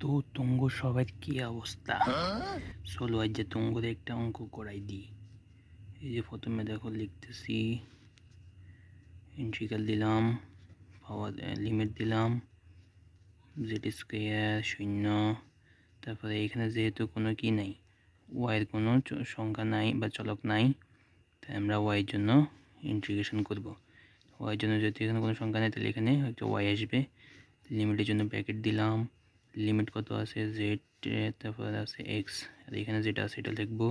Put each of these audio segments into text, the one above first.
তো তুঙ্গ সবার কি অবস্থা? চলো আজ যে তুঙ্গদের একটা অঙ্ক করাই দিই। এই যে প্রথমে দেখো লিখতেছি, ইন্টিগ্রাল দিলাম, পাওয়ার লিমিট দিলাম, জেড স্কোয়ার শূন্য। তারপরে এখানে যেহেতু কোনো কি নাই, ওয়াইয়ের কোনো সংখ্যা নাই বা চলক নাই, তাই আমরা ওয়াইয়ের জন্য ইন্টিগ্রেশন করব। ওয়াইয়ের জন্য যেহেতু এখানে কোনো সংখ্যা নেই, তাহলে এখানে হয়তো ওয়াই আসবে। লিমিটের জন্য ব্র্যাকেট দিলাম, লিমিট কত আছে জেড, তারপর আছে এক্স, আর এখানে যেটা আছে এটা লিখবো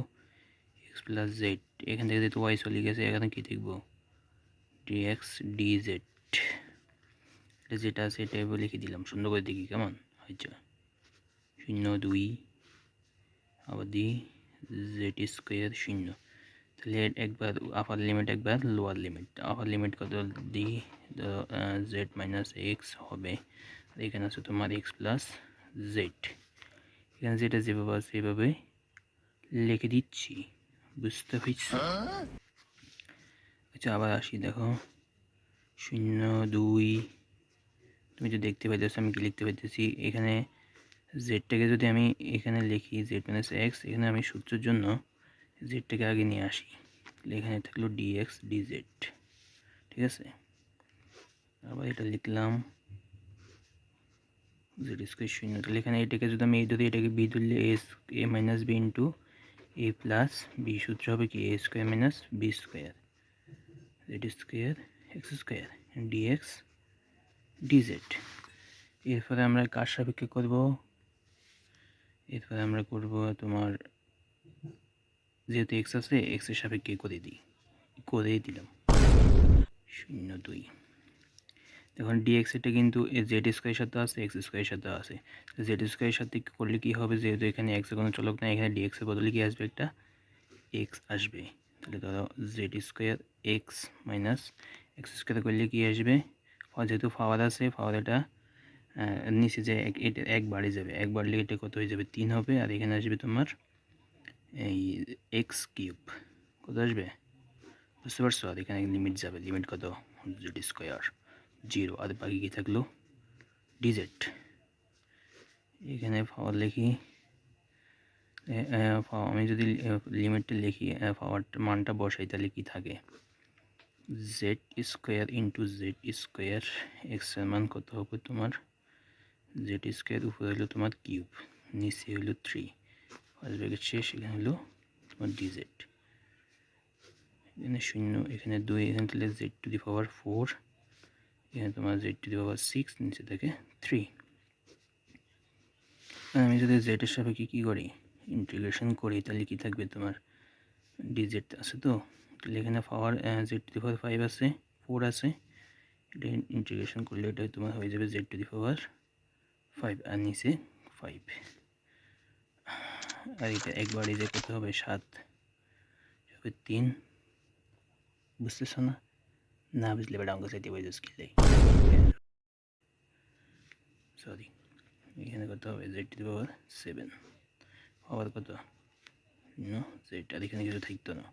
এক্স প্লাস জেড। এখান থেকে যেহেতু ওয়াই চলে গেছে, এখানে কি লিখবো ডিএক্স ডিজেড। এটা যেটা আছে এটা লিখে দিলাম, সুন্দর করে দেখি কেমন হয়েছে। 0 2 আবার দিই জেড স্কোয়ার 0। তাহলে একবার আপার লিমিট একবার লোয়ার লিমিট। আপার লিমিট কত দিই, জেড মাইনাস এক্স হবে, আর এখানে আছে তোমার এক্স প্লাস জেড। এখানে যেটা যেভাবে আছে সেভাবে লিখে দিচ্ছি, বুঝতে পেরেছি? আচ্ছা আবার আসি, দেখো 0 2, তুমি তো দেখতে পাইতেছো আমি কি লিখতে পাইতেছি। এখানে জেডটাকে যদি আমি এখানে লিখি জেড মাইনাস এক্স, এখানে আমি সূত্রের জন্য জেডটাকে আগে নিয়ে আসি, তাহলে এখানে থাকলো ডিএক্স ডিজেড। ঠিক আছে, আবার এটা লিখলাম জেড স্কোয়ার 0। তাহলে এখানে এটাকে যদি আমি এটাকে বি ধরলে A minus B into A plus B, সূত্র হবে কি A square minus B square, Z square X square dx dz. এরপরে আমরা কার সাপেক্ষে করব, এরপরে আমরা করব তোমার যেহেতু এক্স আছে এক্সের সাপেক্ষে করে দিলাম 0 2। দেখুন ডিএক্স এটা কিন্তু জেড স্কোয়ারের সাথে আছে, এক্স স্কোয়ারের সাথে আছে। জেড স্কোয়ারের সাথে করলে কী হবে, যেহেতু এখানে এক্সের কোনো চলক নাই, এখানে ডিএক্সের বদলে কি আসবে, একটা এক্স আসবে। তাহলে ধরো Z square x minus x square করলে কী আসবে, যেহেতু পাওয়ার আছে পাওয়ার এটা নিচে যে এটা এক বাড়ে যাবে, এক বাড়লে এটা কত হয়ে যাবে 3 হবে, আর এখানে আসবে তোমার এই এক্স কিউব কত আসবে, বুঝতে পারছো? আর এখানে লিমিট যাবে, লিমিট কত জেড স্কোয়ার 0, আর বাকি কী থাকলো ডিজেড। এখানে পাওয়ার লিখি, আমি যদি লিমিটটা লিখি পাওয়ার মানটা বসাই, তাহলে কি থাকে Z square into Z square, এক্সের মান কত হবে তোমার জেড স্কোয়ার, উপরে হলো তোমার কিউব, নিচে হলো 3, ফার্স্ট ব্র্যাকেট শেষ, এখানে হলো তোমার ডিজেড। এখানে 0, এখানে 2, এখানে তাহলে জেড টু দি পাওয়ার 4, এখানে তোমার জেড টু দি পাওয়ার 6, নিচে থাকে 3। আমি যদি জেডের সাপেক্ষে কী করি ইন্টিগ্রেশন করি, তাহলে কী থাকবে তোমার ডিজেড আছে, তো তাহলে এখানে পাওয়ার জেড টু দি পাওয়ার 5 আছে, 4 আছে, এটা ইন্টিগ্রেশন করলে এটা তোমার হয়ে যাবে জেড টু দি পাওয়ার 5, আর নিচে 5, আর এটা একবারই যে কত হবে 7 হবে 3। বুঝতেছ না? না বুঝলে বেটা অঙ্ক চাইতে বই স্কিল, সরি, এখানে কত হবে জেড টু দি পাওয়ার 7, পাওয়ার কত জেড, আর এখানে কিছু থাকতো না।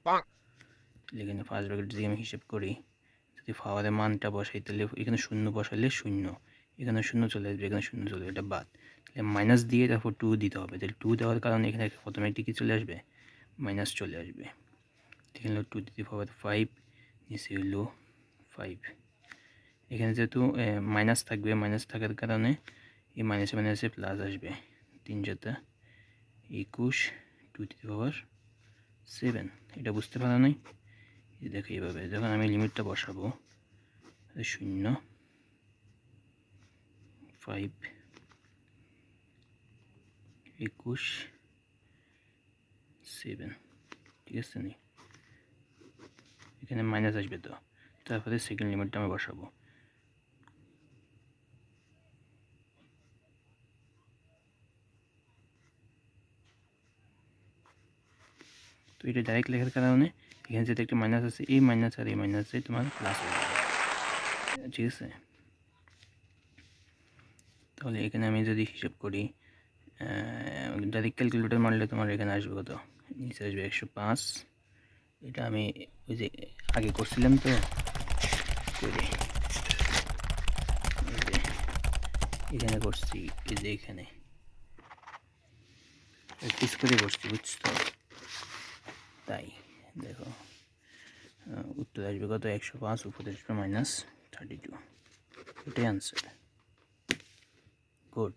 এখানে ফার্স্ট ব্র্যাকেট যদি আমি হিসেব করি, যদি পাওয়ারের মানটা বসাই, তাহলে এখানে 0 বসাইলে 0, এখানে 0 চলে আসবে, এখানে 0 চলে আসবে, এটা বাদ। তাহলে মাইনাস দিয়ে তারপর 2 দিতে হবে, তাহলে 2 দেওয়ার কারণে এখানে অটোমেটিক কী চলে আসবে মাইনাস চলে আসবে। এখানে হলো 2 টু দি পাওয়ার 5, নিচে হলো 5। এখানে যেহেতু মাইনাস থাকবে, মাইনাস থাকার কারণে এই মাইনাসে মাইনাসে প্লাস আসবে, 3 × 21, 2 টু দি পাওয়ার 7। এটা বুঝতে পারা নাই? দেখো এইভাবে যখন আমি লিমিটটা বসাবো 0 5 21 7, ঠিক আছে নি, এখানে মাইনাস আসবে, তো তারপরে সেকেন্ড লিমিটটা আমি বসাবো। তো এটা ডাইরেক্ট লেখার কারণে এখানে যেটা একটা মাইনাস আছে, এই মাইনাস আর এই মাইনাসে তোমার প্লাস হয়ে যাবে, ঠিক আছে? তাহলে এখানে আমি যদি হিসাব করি, ডাইরেক্ট ক্যালকুলেটর মারলে তোমার এখানে আসবে কত, নিচে আসবে 105। এটা আমি ওই যে আগে করছিলাম তো করে, এখানে করছি, এই যে এখানে প্র্যাকটিস করে বসছি, বুঝছো? তাই দেখো উত্তর আসবে কত, 105 উপরে আসবে -32, এটাই আনসার। গুড।